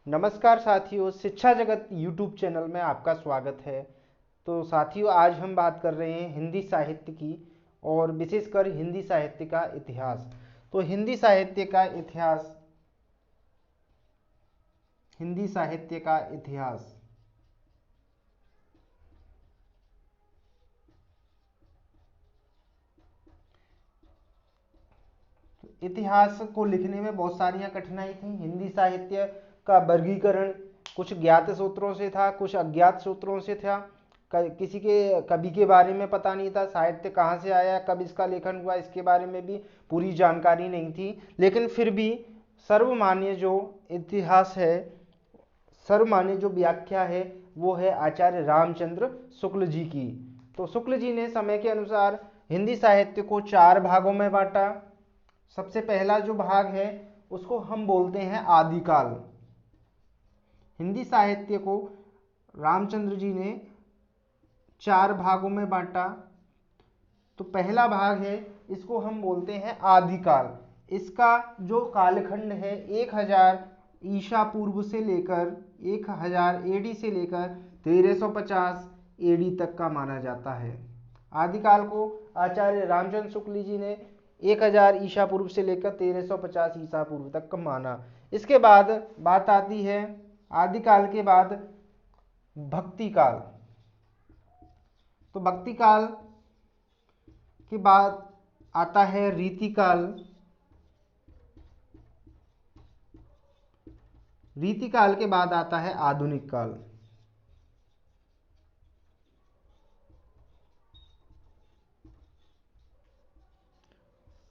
नमस्कार साथियों, शिक्षा जगत यूट्यूब चैनल में आपका स्वागत है। तो साथियों, आज हम बात कर रहे हैं हिंदी साहित्य की और विशेषकर हिंदी साहित्य का इतिहास। तो हिंदी साहित्य का इतिहास, हिंदी साहित्य का इतिहास इतिहास को लिखने में बहुत सारियां कठिनाई थी। हिंदी साहित्य का वर्गीकरण कुछ ज्ञात सूत्रों से था, कुछ अज्ञात सूत्रों से था। किसी के कवि के बारे में पता नहीं था, साहित्य कहाँ से आया, कब इसका लेखन हुआ, इसके बारे में भी पूरी जानकारी नहीं थी। लेकिन फिर भी सर्वमान्य जो इतिहास है, सर्वमान्य जो व्याख्या है, वो है आचार्य रामचंद्र शुक्ल जी की। तो शुक्ल जी ने समय के अनुसार हिंदी साहित्य को 4 भागों में बांटा। सबसे पहला जो भाग है उसको हम बोलते हैं आदिकाल। हिंदी साहित्य को रामचंद्र जी ने 4 भागों में बांटा। तो पहला भाग है, इसको हम बोलते हैं आदिकाल। इसका जो कालखंड है 1000 ईसा पूर्व से लेकर 1000 एडी से लेकर 1350 एडी तक का माना जाता है। आदिकाल को आचार्य रामचंद्र शुक्ल जी ने 1000 ईसा पूर्व से लेकर 1350 ईसा पूर्व तक का माना। इसके बाद बात आती है, आदिकाल के बाद भक्ति काल। तो भक्ति काल के बाद आता है रीतिकाल। रीतिकाल के बाद आता है आधुनिक काल।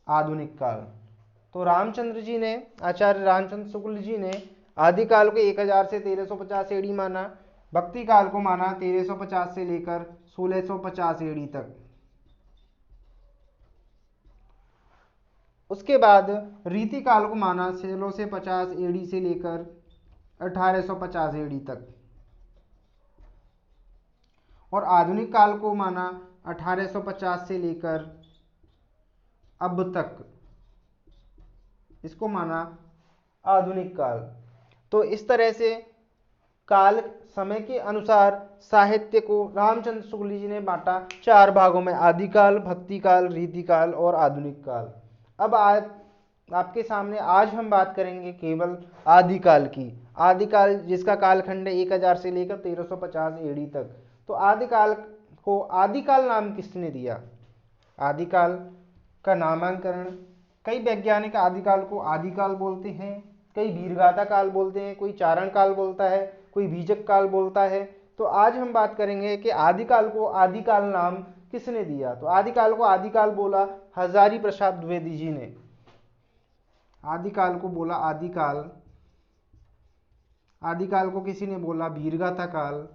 आधुनिक काल। तो रामचंद्र जी ने, आचार्य रामचंद्र शुक्ल जी ने आदिकाल को 1000 से 1350 एडी माना। भक्ति काल को माना 1350 से लेकर 1650 एडी तक। उसके बाद रीति काल को माना 1650 एडी से लेकर 1850 एडी तक। और आधुनिक काल को माना 1850 से लेकर अब तक, इसको माना आधुनिक काल। तो इस तरह से काल, समय के अनुसार साहित्य को रामचंद्र शुक्ल जी ने बांटा 4 भागों में, आदिकाल, भक्ति काल, रीतिकाल और आधुनिक काल। अब आपके सामने आज हम बात करेंगे केवल आदिकाल की। आदिकाल जिसका कालखंड है 1000 से लेकर 1350 एडी तक। तो आदिकाल को आदिकाल नाम किसने दिया? आदिकाल का नामांकरण, कई वैज्ञानिक आदिकाल को आदिकाल बोलते हैं, कई वीरगाथा काल बोलते हैं, कोई चारण काल बोलता है, कोई बीजक काल बोलता है। तो आज हम बात करेंगे कि आदिकाल को आदिकाल नाम किसने दिया। तो आदिकाल को आदिकाल बोला हजारी प्रसाद द्विवेदी जी ने। आदिकाल को बोला आदिकाल। आदिकाल को किसी ने बोला वीरगाथा काल।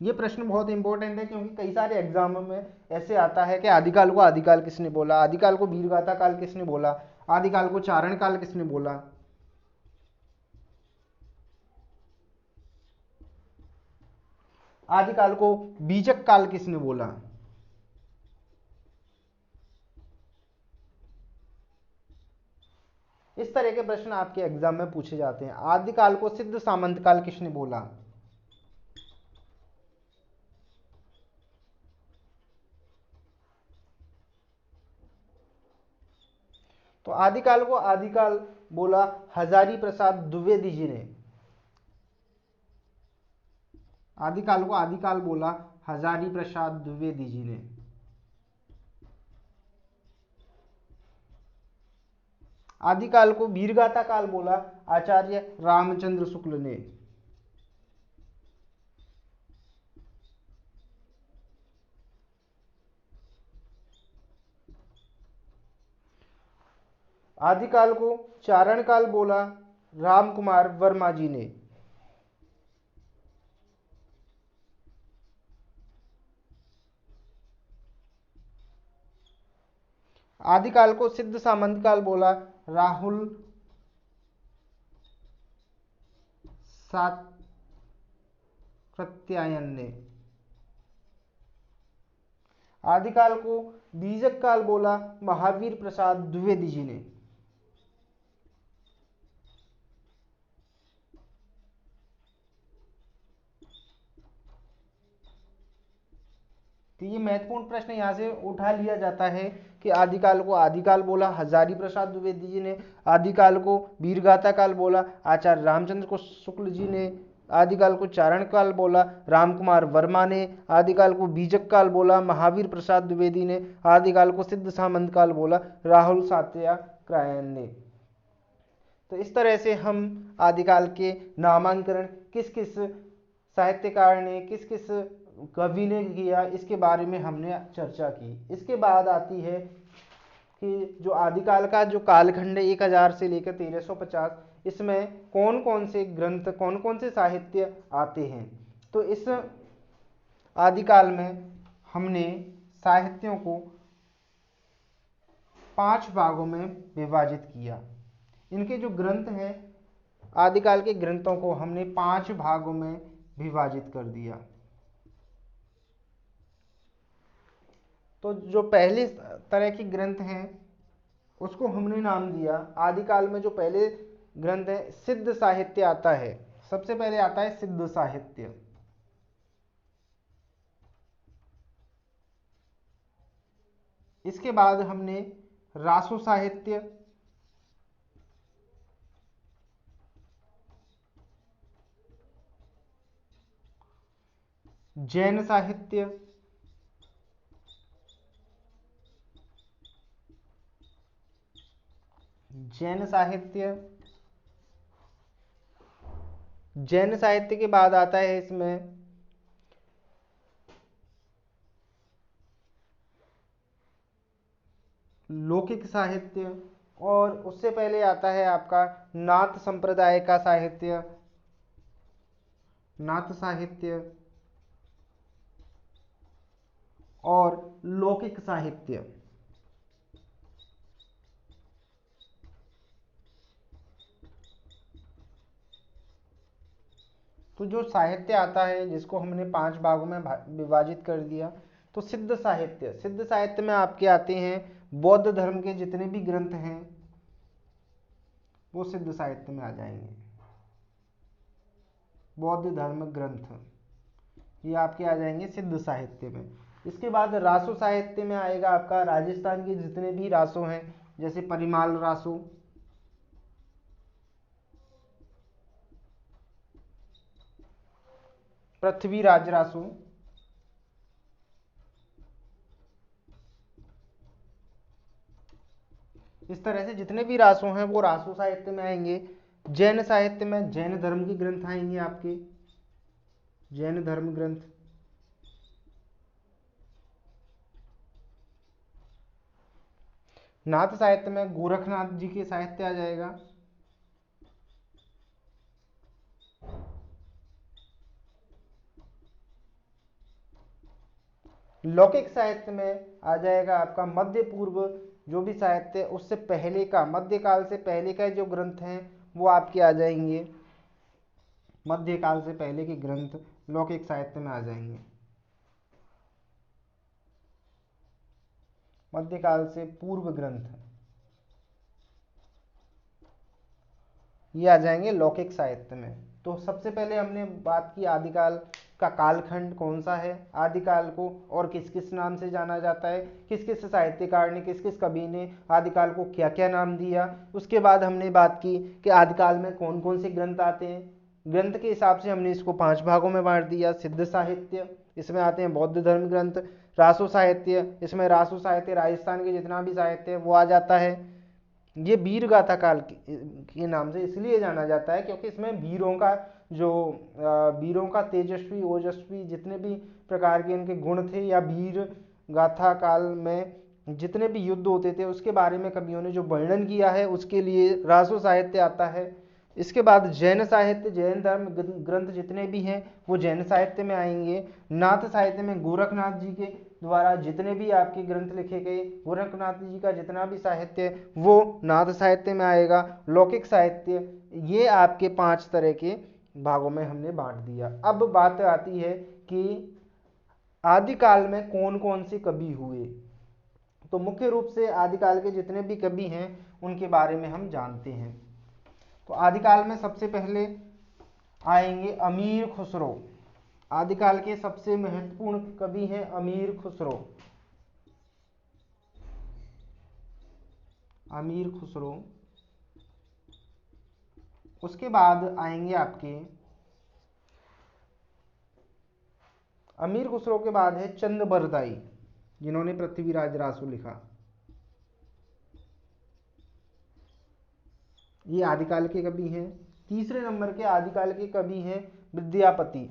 ये प्रश्न बहुत इंपॉर्टेंट है क्योंकि कई सारे एग्जामों में ऐसे आता है कि आदिकाल को आदिकाल किसने बोला, आदिकाल को वीरगाथा काल किसने बोला, आदिकाल को चारण काल किसने बोला। आदिकाल को बीजक काल किसने बोला। इस तरह के प्रश्न आपके एग्जाम में पूछे जाते हैं। आदिकाल को सिद्ध सामंत काल किसने बोला। तो आदिकाल को आदिकाल बोला हजारी प्रसाद द्विवेदी जी ने। आदिकाल को आदिकाल बोला हजारी प्रसाद द्विवेदी जी ने। आदिकाल को वीरगाथा काल बोला आचार्य रामचंद्र शुक्ल ने। आदिकाल को चारण काल बोला राम कुमार वर्मा जी ने। आदिकाल को सिद्ध सामंत काल बोला राहुल सातत्यायन ने। आदिकाल को बीजक काल बोला महावीर प्रसाद द्विवेदी जी ने। तो ये महत्वपूर्ण प्रश्न यहाँ से उठा लिया जाता है कि आदिकाल को आदिकाल बोला हजारी प्रसाद द्विवेदी जी ने, आदिकाल को वीरगाथा काल बोला आचार्य रामचंद्र को शुक्ल जी ने, आदिकाल को चारण काल बोला रामकुमार वर्मा ने, आदिकाल को बीजक काल बोला महावीर प्रसाद द्विवेदी ने, आदिकाल को सिद्ध सामंत काल बोला राहुल सातवाहन ने। तो इस तरह से हम आदिकाल के नामांकन किस किस साहित्यकार ने, किस किस कवि ने किया, इसके बारे में हमने चर्चा की। इसके बाद आती है कि जो आदिकाल का जो कालखंड है 1000 से लेकर 1350, इसमें कौन कौन से ग्रंथ, कौन कौन से साहित्य आते हैं। तो इस आदिकाल में हमने साहित्यों को 5 भागों में विभाजित किया। इनके जो ग्रंथ हैं, आदिकाल के ग्रंथों को हमने 5 भागों में विभाजित कर दिया। तो जो पहले तरह के ग्रंथ हैं उसको हमने नाम दिया, आदिकाल में जो पहले ग्रंथ है सिद्ध साहित्य आता है। सबसे पहले आता है सिद्ध साहित्य। इसके बाद हमने रासो साहित्य, जैन साहित्य, जैन साहित्य, जैन साहित्य के बाद आता है इसमें लौकिक साहित्य, और उससे पहले आता है आपका नाथ संप्रदाय का साहित्य, नाथ साहित्य और लौकिक साहित्य। तो जो साहित्य आता है जिसको हमने 5 भागों में विभाजित कर दिया, तो सिद्ध साहित्य, सिद्ध साहित्य में आपके आते हैं बौद्ध धर्म के जितने भी ग्रंथ हैं वो सिद्ध साहित्य में आ जाएंगे। बौद्ध धर्म ग्रंथ ये आपके आ जाएंगे सिद्ध साहित्य में। इसके बाद रासो साहित्य में आएगा आपका राजस्थान के जितने भी रासो हैं, जैसे परिमाल रासो, पृथ्वीराज रासो, इस तरह से जितने भी रासो हैं वो रासो साहित्य में आएंगे। जैन साहित्य में जैन धर्म के ग्रंथ आएंगे आपके, जैन धर्म ग्रंथ। नाथ साहित्य में गोरखनाथ जी के साहित्य आ जाएगा। लौकिक साहित्य में आ जाएगा आपका मध्य पूर्व जो भी साहित्य उससे पहले का, मध्यकाल से पहले का जो ग्रंथ हैं वो आपके आ जाएंगे। मध्यकाल से पहले के ग्रंथ लौकिक साहित्य में आ जाएंगे। मध्यकाल से पूर्व ग्रंथ ये आ जाएंगे लौकिक साहित्य में। तो सबसे पहले हमने बात की आदिकाल का कालखंड कौन सा है, आदिकाल को और किस किस नाम से जाना जाता है, किस किस साहित्यकार ने, किस किस कवि ने आदिकाल को क्या क्या नाम दिया। उसके बाद हमने बात की कि आदिकाल में कौन कौन से ग्रंथ आते हैं। ग्रंथ के हिसाब से हमने इसको 5 भागों में बांट दिया। सिद्ध साहित्य, इसमें आते हैं बौद्ध धर्म ग्रंथ। रासो साहित्य, इसमें रासो साहित्य राजस्थान के जितना भी साहित्य है वो आ जाता है। ये वीर गाथा काल के नाम से इसलिए जाना जाता है क्योंकि इसमें वीरों का जो वीरों का तेजस्वी ओजस्वी जितने भी प्रकार के इनके गुण थे, या वीर गाथा काल में जितने भी युद्ध होते थे उसके बारे में कवियों ने जो वर्णन किया है उसके लिए रासो साहित्य आता है। इसके बाद जैन साहित्य, जैन धर्म ग्रंथ जितने भी हैं वो जैन साहित्य में आएंगे। नाथ साहित्य में गोरखनाथ जी के द्वारा जितने भी आपके ग्रंथ लिखे गए, गोरखनाथ जी का जितना भी साहित्य वो नाथ साहित्य में आएगा। लौकिक साहित्य, ये आपके 5 तरह के भागों में हमने बांट दिया। अब बात आती है कि आदिकाल में कौन कौन से कवि हुए। तो मुख्य रूप से आदिकाल के जितने भी कवि हैं उनके बारे में हम जानते हैं। तो आदिकाल में सबसे पहले आएंगे अमीर खुसरो। आदिकाल के सबसे महत्वपूर्ण कवि हैं अमीर खुसरो। अमीर खुसरो। उसके बाद आएंगे आपके, अमीर खुसरो के बाद है चंद बरदाई, जिन्होंने पृथ्वीराज रासो लिखा। ये आदिकाल के कवि हैं। तीसरे नंबर के आदिकाल के कवि हैं विद्यापति।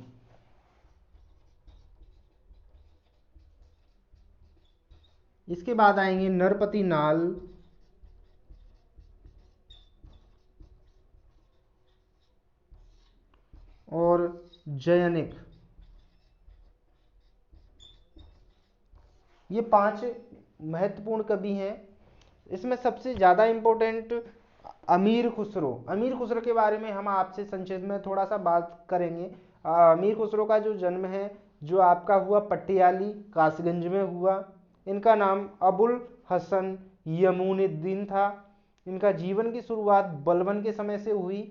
इसके बाद आएंगे नरपति नाल, और जयनिक। ये 5 महत्वपूर्ण कवि हैं। इसमें सबसे ज़्यादा इम्पोर्टेंट अमीर खुसरो। अमीर खुसरो के बारे में हम आपसे संक्षेप में थोड़ा सा बात करेंगे। अमीर खुसरो का जो जन्म है जो आपका हुआ पटियाली कासगंज में हुआ। इनका नाम अबुल हसन यमुनुद्दीन था। इनका जीवन की शुरुआत बलबन के समय से हुई।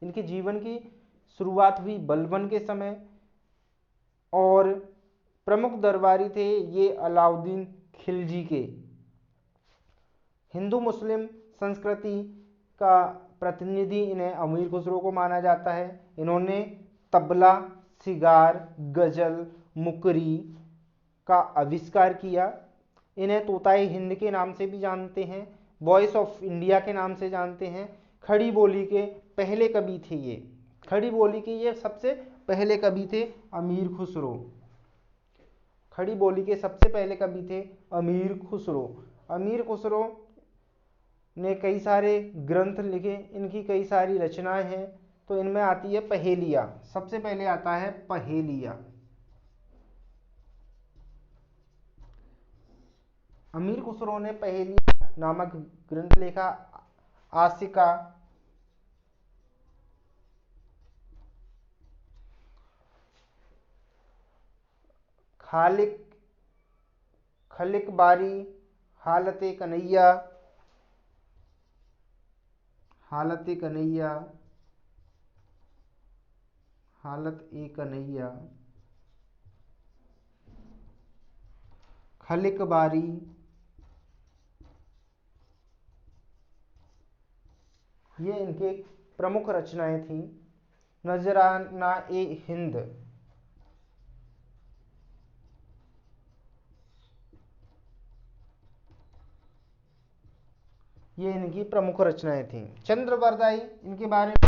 इनके जीवन की शुरुआत हुई बलबन के समय, और प्रमुख दरबारी थे ये अलाउद्दीन खिलजी के। हिंदू मुस्लिम संस्कृति का प्रतिनिधि इन्हें अमीर खुसरो को माना जाता है। इन्होंने तबला, सिगार, गजल, मुकरी का आविष्कार किया। इन्हें तोताए हिंद के नाम से भी जानते हैं, वॉइस ऑफ इंडिया के नाम से जानते हैं। खड़ी बोली के पहले कवि थे ये। खड़ी बोली के ये सबसे पहले कवि थे अमीर खुसरो। खड़ी बोली के सबसे पहले कवि थे अमीर खुसरो। अमीर खुसरो ने कई सारे ग्रंथ लिखे। इनकी कई सारी रचनाएं हैं। तो इनमें आती है पहेलिया। सबसे पहले आता है पहेलिया। अमीर खुसरो ने पहेलिया नामक ग्रंथ लिखा। आशिका, खालिक, खलिक बारी, हालते कन्हैया, हालत ए कन्हैया, हालत ए कन्हैया, खलिक बारी, ये इनके प्रमुख रचनाएं थीं। नजराना ए हिंद, ये इनकी प्रमुख रचनाएं थीं। चंद्र बरदाई, इनके बारे में